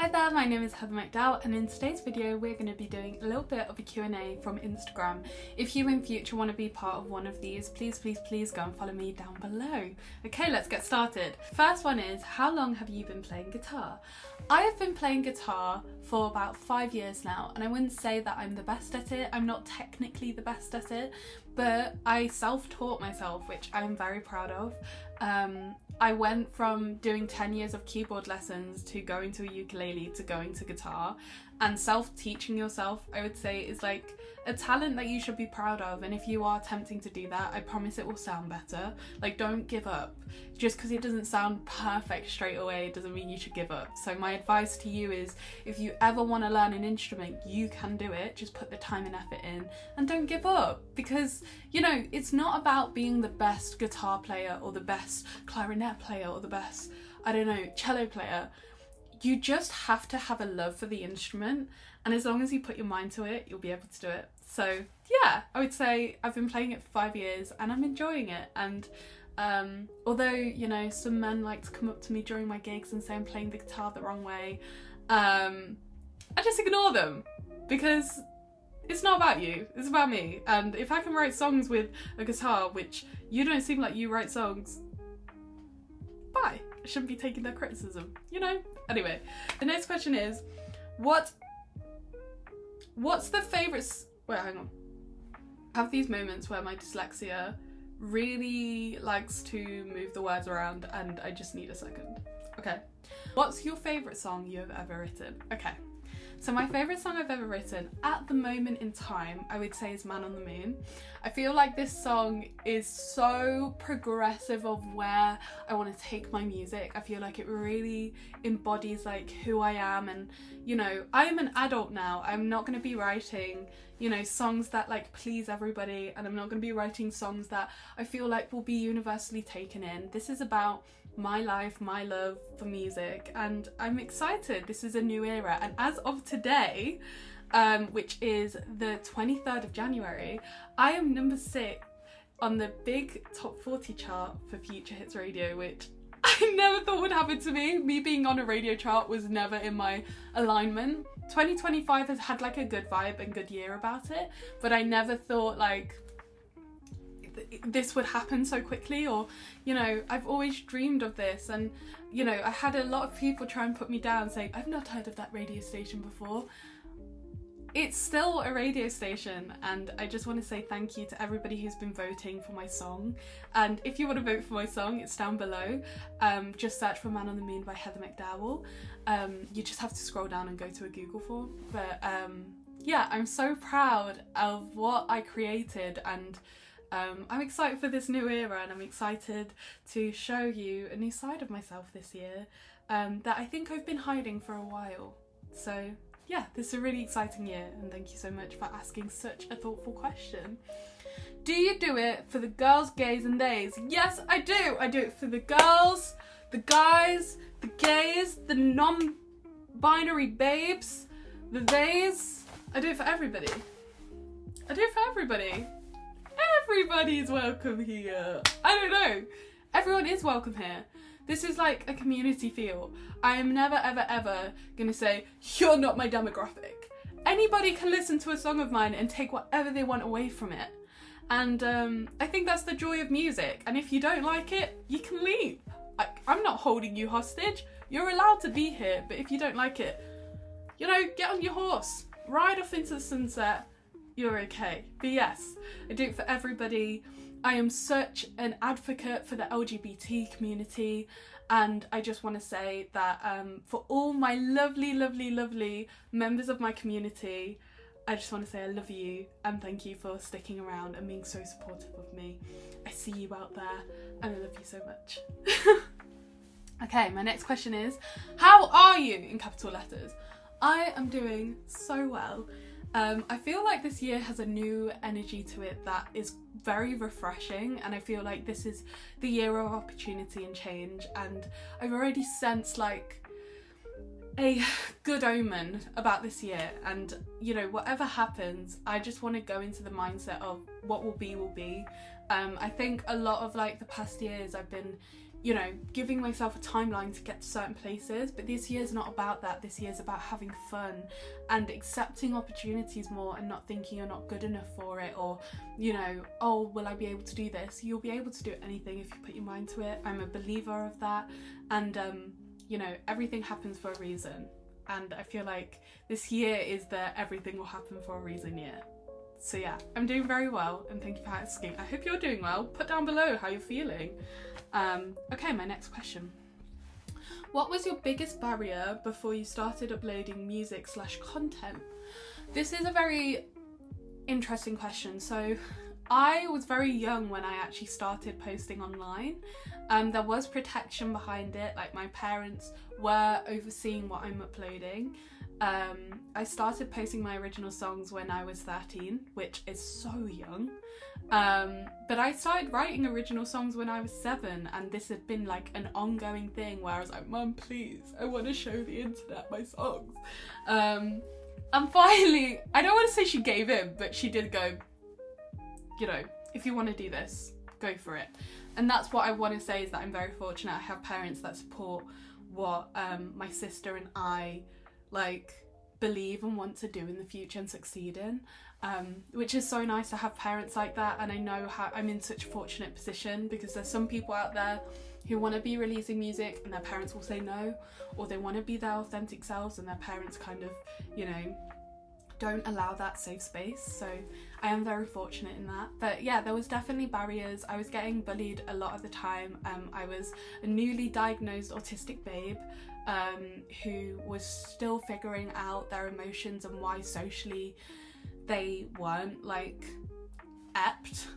Hi there, my name is Heather McDowell, and in today's video we're going to be doing a little bit of a Q&A from Instagram. If you in future want to be part of one of these, please go and follow me down below. Okay, let's get started. First one is, how long have you been playing guitar? I have been playing guitar for about 5 years now, and I wouldn't say that I'm the best at it. I'm not technically the best at it, but I self-taught myself, which I'm very proud of. I went from doing 10 years of keyboard lessons to going to a ukulele to going to guitar, and self-teaching yourself, I would say, is like a talent that you should be proud of. And if you are attempting to do that, I promise it will sound better. Like, don't give up. Just because it doesn't sound perfect straight away doesn't mean you should give up. So my advice to you is, if you ever want to learn an instrument, you can do it. Just put the time and effort in and don't give up, because, you know, it's not about being the best guitar player or the best clarinet player or the best, I don't know, cello player. You just have to have a love for the instrument, and as long as you put your mind to it, you'll be able to do it. So yeah, I would say I've been playing it for 5 years and I'm enjoying it. And although, you know, some men like to come up to me during my gigs and say I'm playing the guitar the wrong way, I just ignore them, because it's not about you, it's about me. And if I can write songs with a guitar, which you don't seem like you write songs, bye. I shouldn't be taking their criticism, you know? Anyway, the next question is, what's the favourite... Wait, hang on. I have these moments where my dyslexia really likes to move the words around and I just need a second. Okay. What's your favourite song you have ever written? Okay. So my favourite song I've ever written at the moment in time, I would say, is Man on the Moon. I feel like this song is so progressive of where I want to take my music. I feel like it really embodies like who I am, and, you know, I am an adult now. I'm not going to be writing, you know, songs that like please everybody, and I'm not going to be writing songs that I feel like will be universally taken in. This is about my life, my love for music, and I'm excited. This is a new era, and as of today, which is the 23rd of January, I am number 6 on the big top 40 chart for Future Hits Radio, which I never thought would happen to me. Me being on a radio chart was never in my alignment. 2025 has had like a good vibe and good year about it, but I never thought like this would happen so quickly, or, you know, I've always dreamed of this. And, you know, I had a lot of people try and put me down saying, I've not heard of that radio station before. It's still a radio station, and I just want to say thank you to everybody who's been voting for my song. And if you want to vote for my song, it's down below. Just search for Man on the Moon by Heather McDowell. You just have to scroll down and go to a Google form. But yeah, I'm so proud of what I created, and I'm excited for this new era, and I'm excited to show you a new side of myself this year that I think I've been hiding for a while. So yeah, this is a really exciting year, and thank you so much for asking such a thoughtful question. Do you do it for the girls, gays and theys? Yes, I do. I do it for the girls, the guys, the gays, the non-binary babes, the theys. I do it for everybody. I do it for everybody. Everybody's welcome here. I don't know. Everyone is welcome here. This is like a community feel. I am never, ever, ever gonna say, you're not my demographic. Anybody can listen to a song of mine and take whatever they want away from it. And I think that's the joy of music. And if you don't like it, you can leave. I'm not holding you hostage. You're allowed to be here, but if you don't like it, you know, get on your horse, ride off into the sunset. You're okay. But yes, I do it for everybody. I am such an advocate for the LGBT community, and I just want to say that for all my lovely, lovely, lovely members of my community, I just want to say I love you and thank you for sticking around and being so supportive of me. I see you out there and I love you so much. Okay, my next question is, how are you, in capital letters? I am doing so well. I feel like this year has a new energy to it that is very refreshing, and I feel like this is the year of opportunity and change, and I've already sensed like a good omen about this year. And, you know, whatever happens, I just want to go into the mindset of what will be will be. I think a lot of like the past years I've been you know, giving myself a timeline to get to certain places, but this year's not about that. This year's about having fun and accepting opportunities more and not thinking you're not good enough for it, or, you know, oh, will I be able to do this? You'll be able to do anything if you put your mind to it. I'm a believer of that, and you know, everything happens for a reason, and I feel like this year is the everything will happen for a reason year. So yeah, I'm doing very well, and thank you for asking. I hope you're doing well. Put down below how you're feeling. Okay, my next question. What was your biggest barrier before you started uploading music/content? This is a very interesting question. So I was very young when I actually started posting online. There was protection behind it, like my parents were overseeing what I'm uploading. I started posting my original songs when I was 13, which is so young. But I started writing original songs when I was 7, and this had been like an ongoing thing where I was like, Mum, please, I want to show the internet my songs. And finally, I don't want to say she gave in, but she did go, you know, if you want to do this, go for it. And that's what I want to say, is that I'm very fortunate. I have parents that support what my sister and I like believe and want to do in the future and succeed in, which is so nice to have parents like that. And I know how I'm in such a fortunate position, because there's some people out there who want to be releasing music and their parents will say no, or they want to be their authentic selves and their parents kind of, you know, don't allow that safe space. So I am very fortunate in that. But yeah, there was definitely barriers. I was getting bullied a lot of the time. I was a newly diagnosed autistic babe who was still figuring out their emotions and why socially they weren't like apt.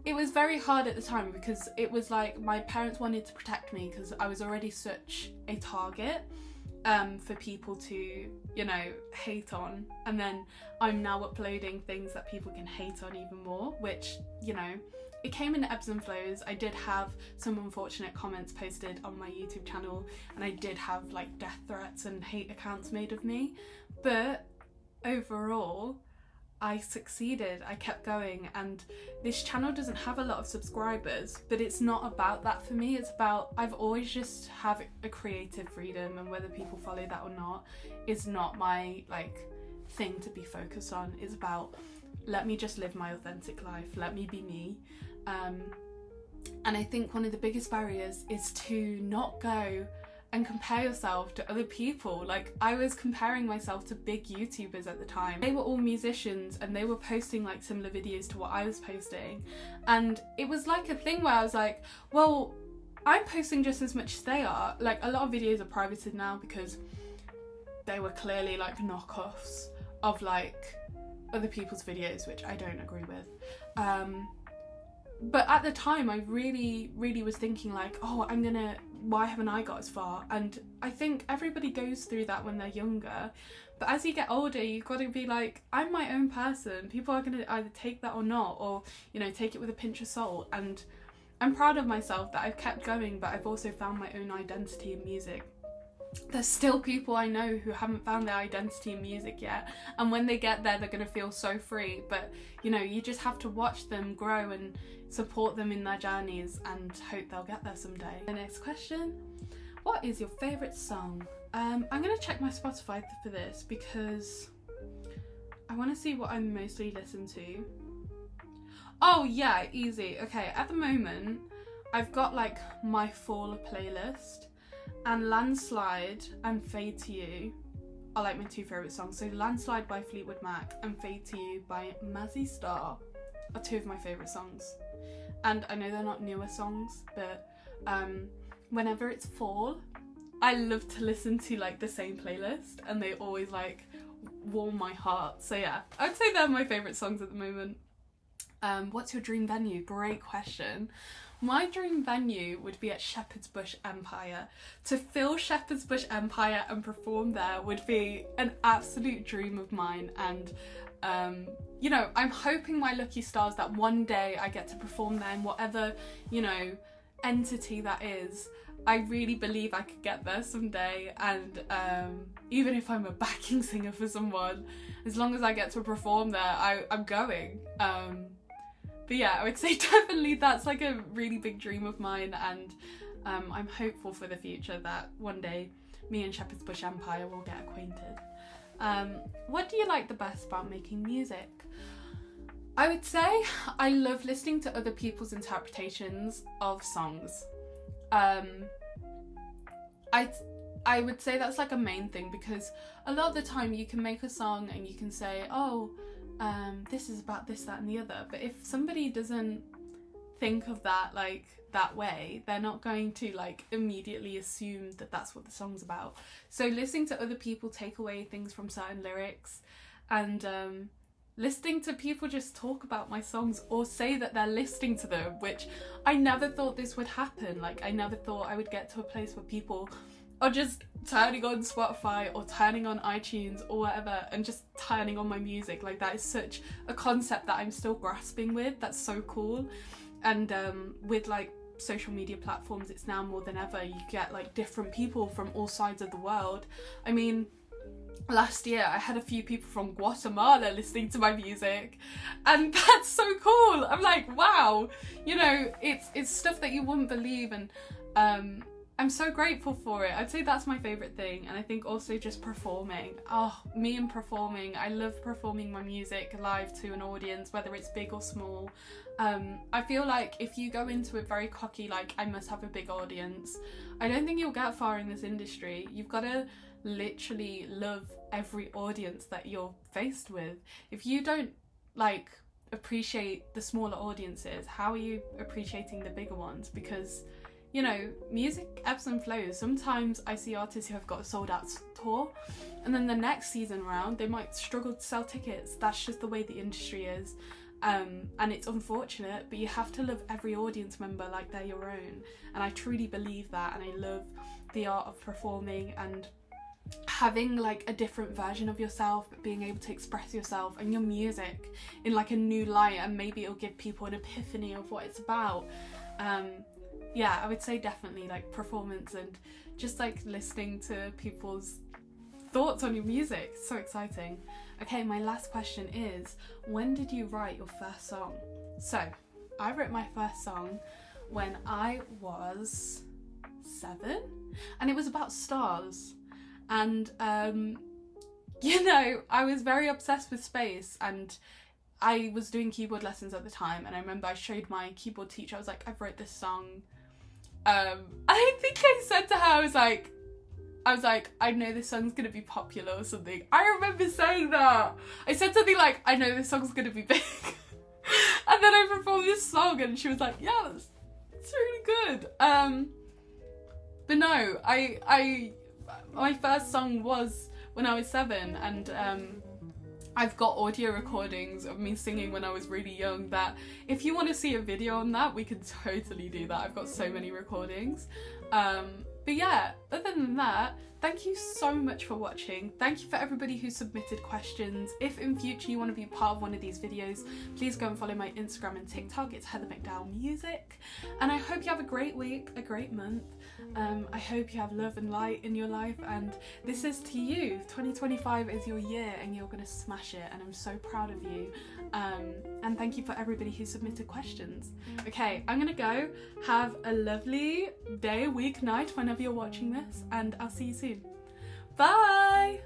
It was very hard at the time, because it was like my parents wanted to protect me because I was already such a target for people to, you know, hate on, and then I'm now uploading things that people can hate on even more, which, you know, it came in ebbs and flows. I did have some unfortunate comments posted on my YouTube channel, and I did have like death threats and hate accounts made of me, but overall I succeeded. I kept going, and this channel doesn't have a lot of subscribers, but it's not about that for me. It's about, I've always just have a creative freedom, and whether people follow that or not is not my like thing to be focused on. It's about, let me just live my authentic life, let me be me. And I think one of the biggest barriers is to not go and compare yourself to other people. Like, I was comparing myself to big YouTubers at the time. They were all musicians and they were posting like similar videos to what I was posting, and it was like a thing where I was like, well, I'm posting just as much as they are. Like, a lot of videos are privated now because they were clearly like knockoffs of like other people's videos, which I don't agree with. But at the time I really was thinking like, oh, why haven't I got as far? And I think everybody goes through that when they're younger, but as you get older you've got to be like, I'm my own person. People are going to either take that or not, or, you know, take it with a pinch of salt. And I'm proud of myself that I've kept going, but I've also found my own identity in music. There's still people I know who haven't found their identity in music yet, and when they get there they're going to feel so free. But, you know, you just have to watch them grow and support them in their journeys and hope they'll get there someday. The next question, what is your favourite song? I'm going to check my Spotify for this because I want to see what I mostly listen to. Oh yeah, easy. Okay, at the moment I've got like my fall playlist, and Landslide and Fade to You are like my two favourite songs. So Landslide by Fleetwood Mac and Fade to You by Mazzy Star are two of my favourite songs. And I know they're not newer songs, but whenever it's fall, I love to listen to like the same playlist, and they always like warm my heart. So yeah, I'd say they're my favourite songs at the moment. What's your dream venue? Great question. My dream venue would be at Shepherd's Bush Empire. To fill Shepherd's Bush Empire and perform there would be an absolute dream of mine, and you know, I'm hoping my lucky stars that one day I get to perform there in whatever, you know, entity that is. I really believe I could get there someday, and even if I'm a backing singer for someone, as long as I get to perform there, I'm going. But yeah, I would say definitely that's like a really big dream of mine, and I'm hopeful for the future that one day me and Shepherd's Bush Empire will get acquainted. What do you like the best about making music? I would say I love listening to other people's interpretations of songs. I would say that's like a main thing, because a lot of the time you can make a song and you can say, oh, this is about this, that and the other, but if somebody doesn't think of that like that way, they're not going to like immediately assume that that's what the song's about. So listening to other people take away things from certain lyrics, and listening to people just talk about my songs or say that they're listening to them, which I never thought this would happen. Like, I never thought I would get to a place where people are just turning on Spotify or turning on iTunes or whatever and just turning on my music. Like, that is such a concept that I'm still grasping with. That's so cool. And with like social media platforms, it's now more than ever, you get like different people from all sides of the world. I mean, last year I had a few people from Guatemala listening to my music, and that's so cool. I'm like, wow, you know, it's stuff that you wouldn't believe, and I'm so grateful for it. I'd say that's my favourite thing. And I think also just performing. Oh, me and performing. I love performing my music live to an audience, whether it's big or small. I feel like if you go into it very cocky, like I must have a big audience, I don't think you'll get far in this industry. You've got to literally love every audience that you're faced with. If you don't like appreciate the smaller audiences, how are you appreciating the bigger ones? Because, you know, music ebbs and flows. Sometimes I see artists who have got a sold out tour, and then the next season round they might struggle to sell tickets. That's just the way the industry is. And it's unfortunate, but you have to love every audience member like they're your own. And I truly believe that, and I love the art of performing and having like a different version of yourself, but being able to express yourself and your music in like a new light, and maybe it'll give people an epiphany of what it's about. Yeah, I would say definitely like performance and just like listening to people's thoughts on your music. So exciting. Okay, my last question is, when did you write your first song? So I wrote my first song when I was 7, and it was about stars. And you know, I was very obsessed with space, and I was doing keyboard lessons at the time, and I remember I showed my keyboard teacher, I was like, I've wrote this song. I think I said to her, I was like, I know this song's gonna be popular or something. I remember saying that. I said something like, I know this song's gonna be big. And then I performed this song, and she was like, yeah, it's really good. But no, my first song was when I was 7, and I've got audio recordings of me singing when I was really young that if you want to see a video on that, we could totally do that. I've got so many recordings. But yeah, other than that, thank you so much for watching. Thank you for everybody who submitted questions. If in future you want to be part of one of these videos, please go and follow my Instagram and TikTok. It's Heather McDowell Music. And I hope you have a great week, a great month. I hope you have love and light in your life, and this is to you. 2025 is your year, and you're gonna smash it, and I'm so proud of you. And thank you for everybody who submitted questions. Okay, I'm gonna go. Have a lovely day, week, night, whenever you're watching this, and I'll see you soon. Bye!